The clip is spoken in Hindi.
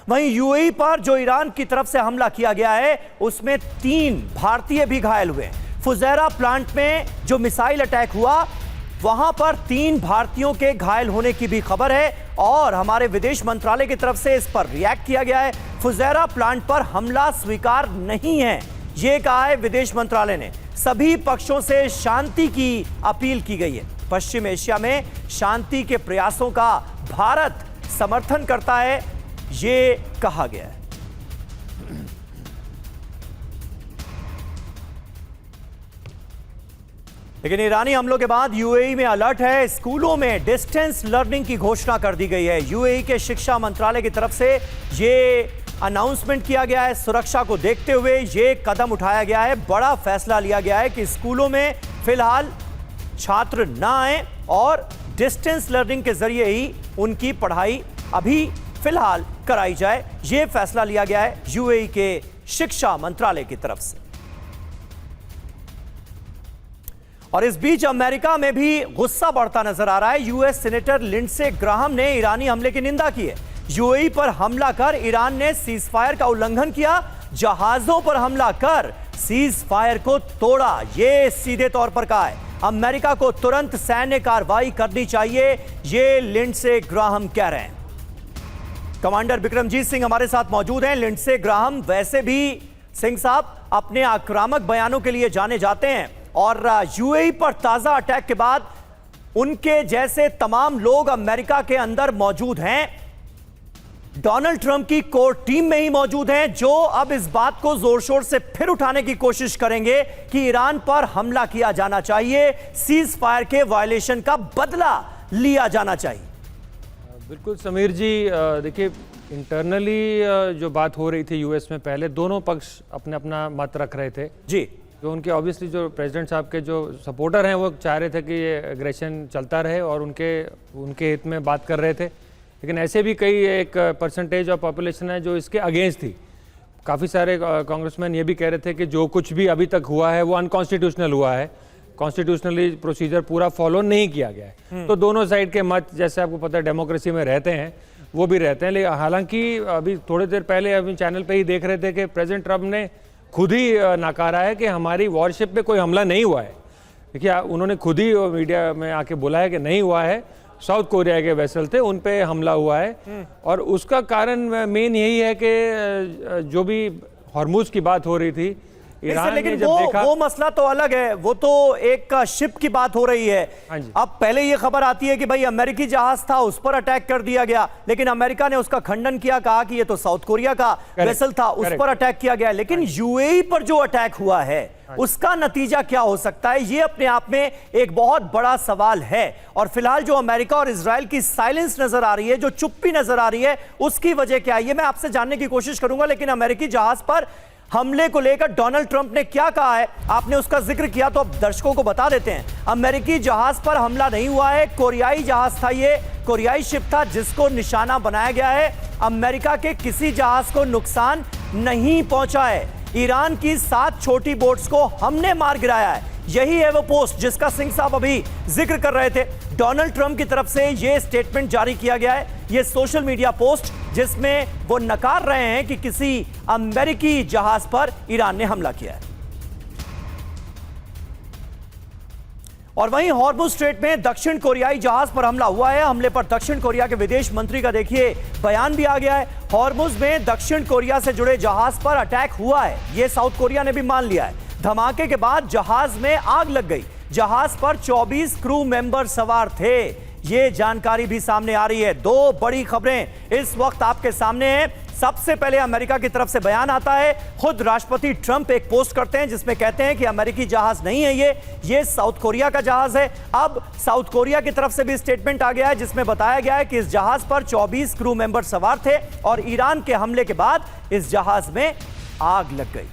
वहीं यूएई पर जो ईरान की तरफ से हमला किया गया है उसमें 3 भारतीय भी घायल हुए। फुजैरा प्लांट में जो मिसाइल अटैक हुआ वहां पर 3 भारतीयों के घायल होने की भी खबर है और हमारे विदेश मंत्रालय की तरफ से इस पर रिएक्ट किया गया है। फुजैरा प्लांट पर हमला स्वीकार नहीं है, यह कहा है विदेश मंत्रालय ने। सभी पक्षों से शांति की अपील की गई है। पश्चिम एशिया में शांति के प्रयासों का भारत समर्थन करता है, यह कहा गया है। लेकिन ईरानी हमलों के बाद यूएई में अलर्ट है। स्कूलों में डिस्टेंस लर्निंग की घोषणा कर दी गई है। यूएई के शिक्षा मंत्रालय की तरफ से यह अनाउंसमेंट किया गया है। सुरक्षा को देखते हुए यह कदम उठाया गया है, बड़ा फैसला लिया गया है कि स्कूलों में फिलहाल छात्र ना आए और डिस्टेंस लर्निंग के जरिए ही उनकी पढ़ाई अभी फिलहाल कराई जाए। यह फैसला लिया गया है यूएई के शिक्षा मंत्रालय की तरफ से। और इस बीच अमेरिका में भी गुस्सा बढ़ता नजर आ रहा है। यूएस सीनेटर लिंडसे ग्राहम ने ईरानी हमले की निंदा की है। यूएई पर हमला कर ईरान ने सीज फायर का उल्लंघन किया, जहाजों पर हमला कर सीज फायर को तोड़ा, यह सीधे तौर पर कहा है। अमेरिका को तुरंत सैन्य कार्रवाई करनी चाहिए, यह लिंडसे ग्राहम कह रहे हैं। कमांडर बिक्रमजीत सिंह हमारे साथ मौजूद हैं। लिंडसे ग्राहम वैसे भी सिंह साहब अपने आक्रामक बयानों के लिए जाने जाते हैं और यूएई पर ताजा अटैक के बाद उनके जैसे तमाम लोग अमेरिका के अंदर मौजूद हैं, डोनाल्ड ट्रंप की कोर टीम में ही मौजूद हैं, जो अब इस बात को जोर शोर से फिर उठाने की कोशिश करेंगे कि ईरान पर हमला किया जाना चाहिए, सीज फायर के वायलेशन का बदला लिया जाना चाहिए। बिल्कुल समीर जी, देखिए इंटरनली जो बात हो रही थी यूएस में, पहले दोनों पक्ष अपने अपना मत रख रहे थे जी। जो उनके ऑब्वियसली जो प्रेसिडेंट साहब के जो सपोर्टर हैं वो चाह रहे थे कि ये एग्रेशन चलता रहे और उनके हित में बात कर रहे थे। लेकिन ऐसे भी कई एक परसेंटेज ऑफ पॉपुलेशन है जो इसके अगेंस्ट थी। काफ़ी सारे कांग्रेसमैन ये भी कह रहे थे कि जो कुछ भी अभी तक हुआ है वो अनकॉन्स्टिट्यूशनल हुआ है, कॉन्स्टिट्यूशनली प्रोसीजर पूरा फॉलो नहीं किया गया है। तो दोनों साइड के मत, जैसे आपको पता है डेमोक्रेसी में रहते हैं, वो भी रहते हैं। लेकिन हालांकि अभी थोड़ी देर पहले अभी चैनल पे ही देख रहे थे कि प्रेसिडेंट ट्रंप ने खुद ही नकारा है कि हमारी वॉरशिप पे कोई हमला नहीं हुआ है। देखिए उन्होंने खुद ही मीडिया में आके बोला है कि नहीं हुआ है, साउथ कोरिया के वेसल थे उन पे हमला हुआ है। और उसका कारण मेन यही है कि जो भी हॉर्मुज की बात हो रही थी, ईरान लेकिन ने जब देखा, वो मसला तो अलग है, वो तो एक शिप की बात हो रही है। अब पहले ये खबर आती है कि भाई अमेरिकी जहाज था, उस पर अटैक कर दिया गया, लेकिन अमेरिका ने उसका खंडन किया, कहा कि ये तो साउथ कोरिया का वेसल था, उस पर अटैक किया गया। लेकिन यूएई पर जो अटैक हुआ है उसका नतीजा क्या हो सकता है, ये अपने आप में एक बहुत बड़ा सवाल है। और फिलहाल जो अमेरिका और इजराइल की साइलेंस नजर आ रही है, जो चुप्पी नजर आ रही है, उसकी वजह क्या है, ये मैं आपसे जानने की कोशिश करूंगा। लेकिन अमेरिकी जहाज पर हमले को लेकर डोनाल्ड ट्रंप ने क्या कहा है, आपने उसका जिक्र किया तो अब दर्शकों को बता देते हैं। अमेरिकी जहाज पर हमला नहीं हुआ है, कोरियाई जहाज था, ये कोरियाई शिप था जिसको निशाना बनाया गया है। अमेरिका के किसी जहाज को नुकसान नहीं पहुंचा है। ईरान की 7 छोटी बोट्स को हमने मार गिराया है। यही है वो पोस्ट जिसका सिंह साहब अभी जिक्र कर रहे थे। डोनाल्ड ट्रंप की तरफ से यह स्टेटमेंट जारी किया गया है, यह सोशल मीडिया पोस्ट जिसमें वो नकार रहे हैं कि किसी अमेरिकी जहाज पर ईरान ने हमला किया है। और वहीं हॉर्मुज स्ट्रेट में दक्षिण कोरियाई जहाज पर हमला हुआ है। हमले पर दक्षिण कोरिया के विदेश मंत्री का देखिए बयान भी आ गया है। हॉर्मुज में दक्षिण कोरिया से जुड़े जहाज पर अटैक हुआ है, यह साउथ कोरिया ने भी मान लिया है। धमाके के बाद जहाज में आग लग गई। जहाज पर 24 क्रू मेंबर सवार थे, ये जानकारी भी सामने आ रही है। 2 बड़ी खबरें इस वक्त आपके सामने हैं। सबसे पहले अमेरिका की तरफ से बयान आता है, खुद राष्ट्रपति ट्रंप एक पोस्ट करते हैं जिसमें कहते हैं कि अमेरिकी जहाज नहीं है, ये साउथ कोरिया का जहाज है। अब साउथ कोरिया की तरफ से भी स्टेटमेंट आ गया है जिसमें बताया गया है कि इस जहाज पर 24 क्रू मेंबर सवार थे और ईरान के हमले के बाद इस जहाज में आग लग गई।